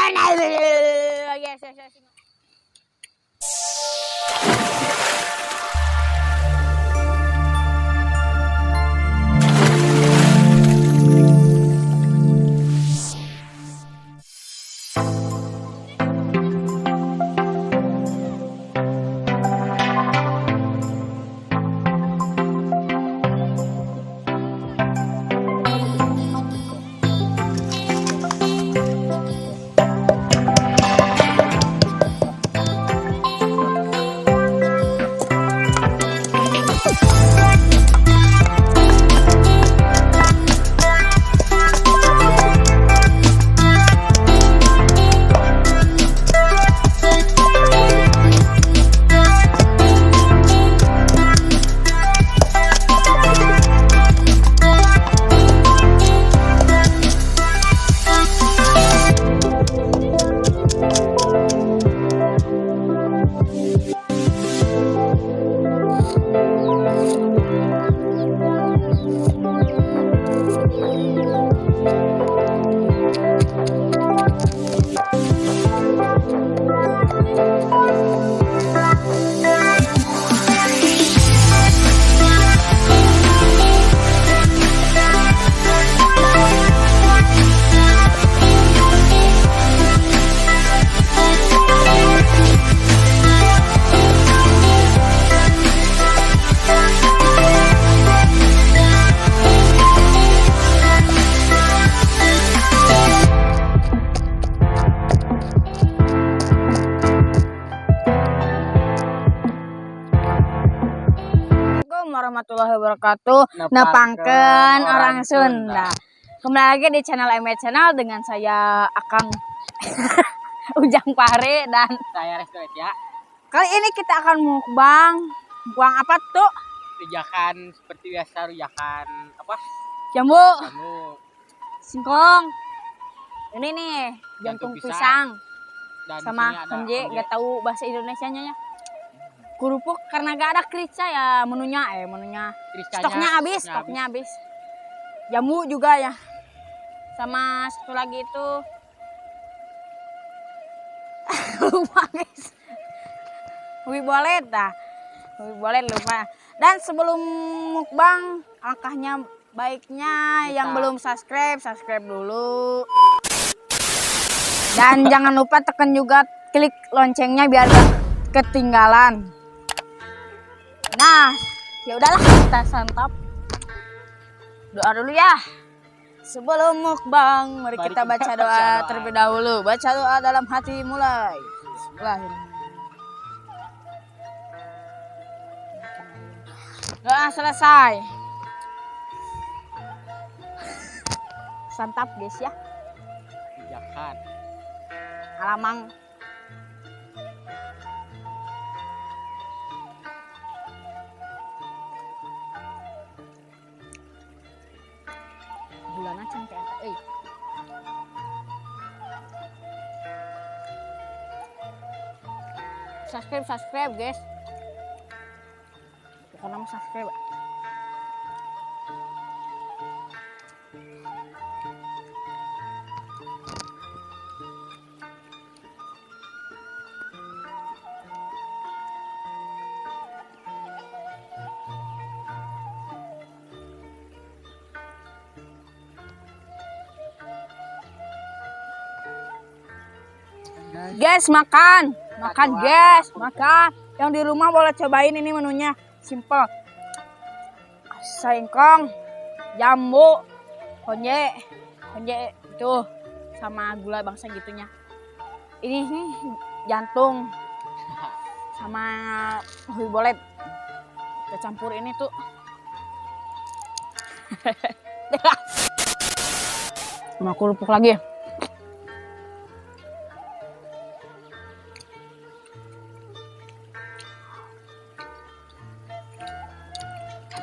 Yes, yes, yes. Warahmatullahi wabarakatuh. Nepangkeun orang Sunda. Kembali lagi di channel ME Channel dengan saya Akang Ujang Pare dan Saya Resto ya. Kali ini kita akan mukbang. Mukbang apa tuh? Rujakan seperti biasa, rujakan apa? Jambu, Kamu singkong. Ini nih jantung pisang. dan Sama konje, gak tahu bahasa Indonesianya ya. Kerupuk karena gak ada krisca ya menunya stoknya habis. Jamu juga ya. Sama satu lagi itu lupa guys. Ubi bolet lupa. Dan sebelum mukbang langkahnya baiknya yang belum subscribe dulu. Dan jangan lupa tekan juga klik loncengnya biar gak ketinggalan. Nah, ya udahlah kita santap. Doa dulu ya. Sebelum mukbang, mari kita baca doa terlebih dahulu. Baca doa dalam hati mulai. Bismillahirrahmanirrahim. Doa selesai. Santap guys ya. rujakan. Alamang. Bulan aja kayak subscribe guys. Bukan nama subscribe. Guys, makan guys, makan. Yang di rumah boleh cobain ini menunya, simple. Singkong, jambu, konje itu sama gula bangsa gitunya. Ini jantung sama ubi bolet. Kita campur ini tuh. Sama kerupuk lagi.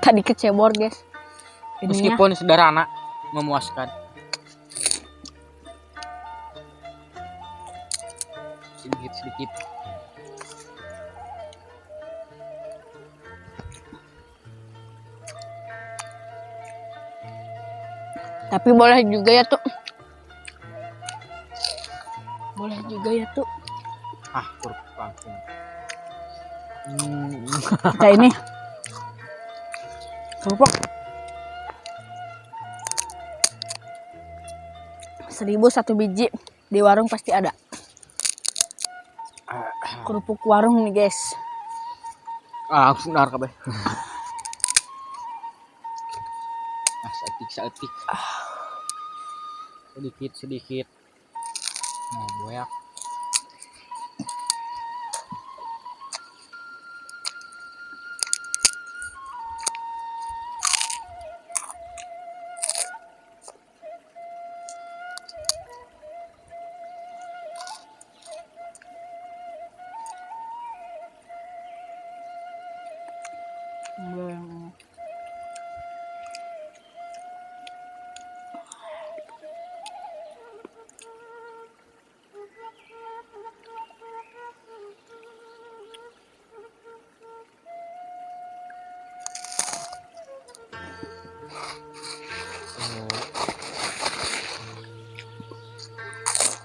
Tadi kecebur guys. Meskipun sederhana, memuaskan. Sedikit. Tapi boleh juga ya tuh Boleh juga ya tuh. Kerupuk langsung. Kayak ini. Kerupuk. 1.000 1 biji. Di warung pasti ada. Kerupuk warung nih guys. Langsung nar kabeh. Seetik. Sedikit. Nah, boyak.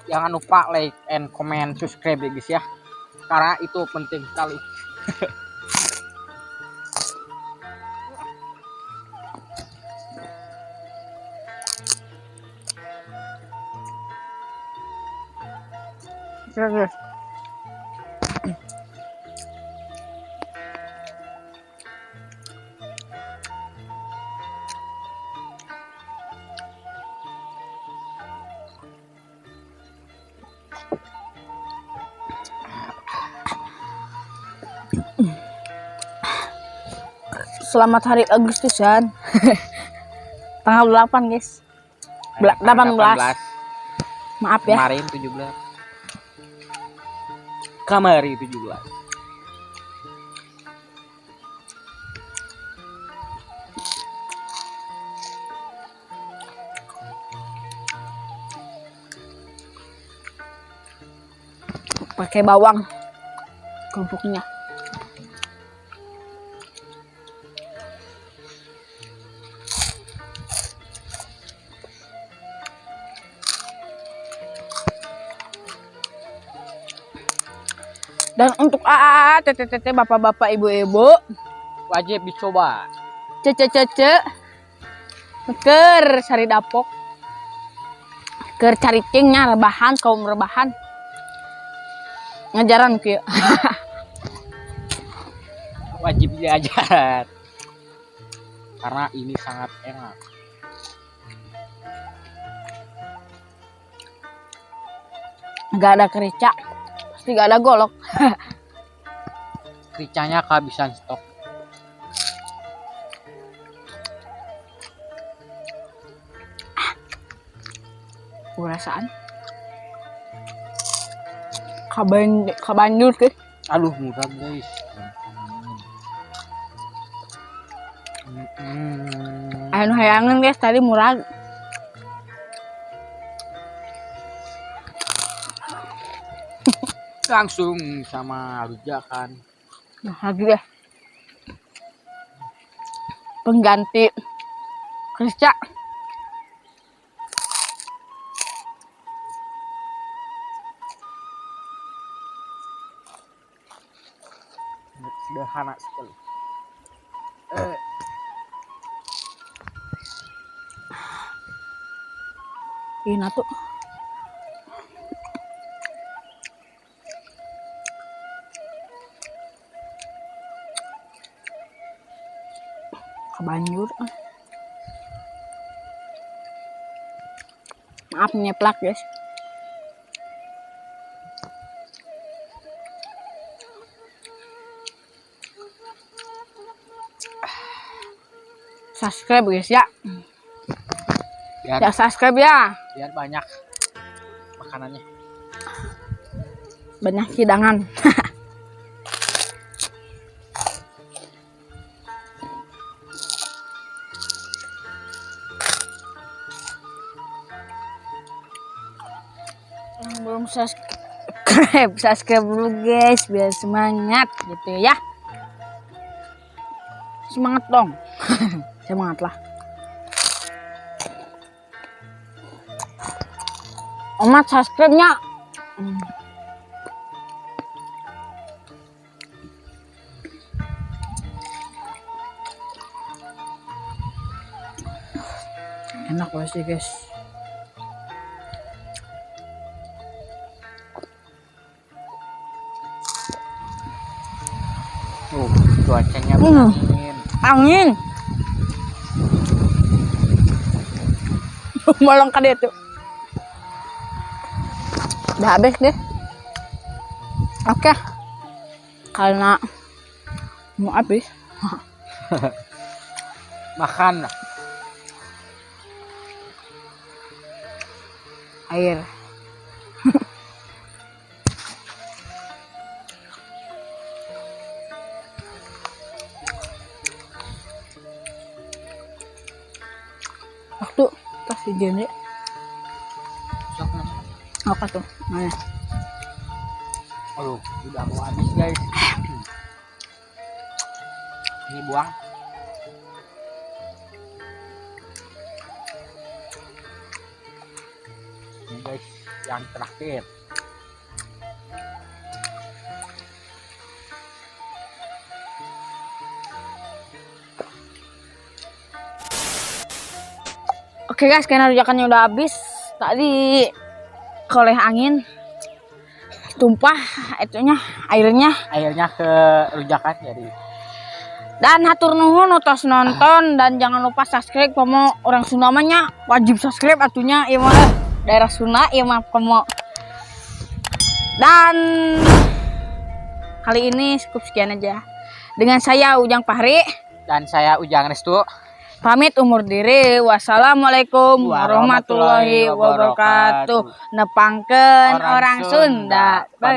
Jangan lupa like and comment, subscribe ya guys ya, karena itu penting sekali. Terus. Selamat Hari Agustusan. Tanggal 8 guys. 18. Maaf ya. Kemarin 17. Kemarin 17. Pakai bawang kerupuknya. Dan untuk tete bapak-bapak ibu-ibu Wajib dicoba. cece ker cari dapok ker cari cingnya rebahan kaum rebahan ngajaran kieu. Wajib diajar. Karena ini sangat enak. Gak ada kerica, pasti gak ada golok. Kericanya kehabisan stok. Perasaan kabanjur ke. Aduh murah guys. Anu hayangan guys tadi murah. Langsung sama rujakan. Nah, lagi deh. Pengganti kerica. Sederhana sekali. Ini tuh. Kebanjur. Maaf nyeplak guys. Subscribe guys ya. Ya subscribe ya. Biar banyak makanannya. Banyak hidangan. Yang belum subscribe dulu guys biar semangat gitu ya. Semangat dong. Semangat lah. Omat subscribe-nya Enak pasti guys. Cuacanya Hmm. angin. Angin. Bolong ke dia tuh. Udah habis deh. Oke. Karena mau habis. Makan Air. Waktu kasih jene. sok nih. Apa tuh? Mana? Aduh, udah mau habis guys. Ini buang. Ini guys, yang terakhir. Oke guys, karena rujakannya udah habis. Tadi oleh angin tumpah itunya airnya. Airnya ke rujakan jadi. Dan hatur nuhun utos nonton dan jangan lupa subscribe. Pomo orang Sunda namanya wajib subscribe atunya ieu mah daerah Sunda ieu mah pomo. Dan kali ini cukup sekian aja. Dengan saya Ujang Fahri Dan saya Ujang Restu. pamit undur diri. Wassalamualaikum warahmatullahi wabarakatuh. Nepangkeun orang Sunda. Bye.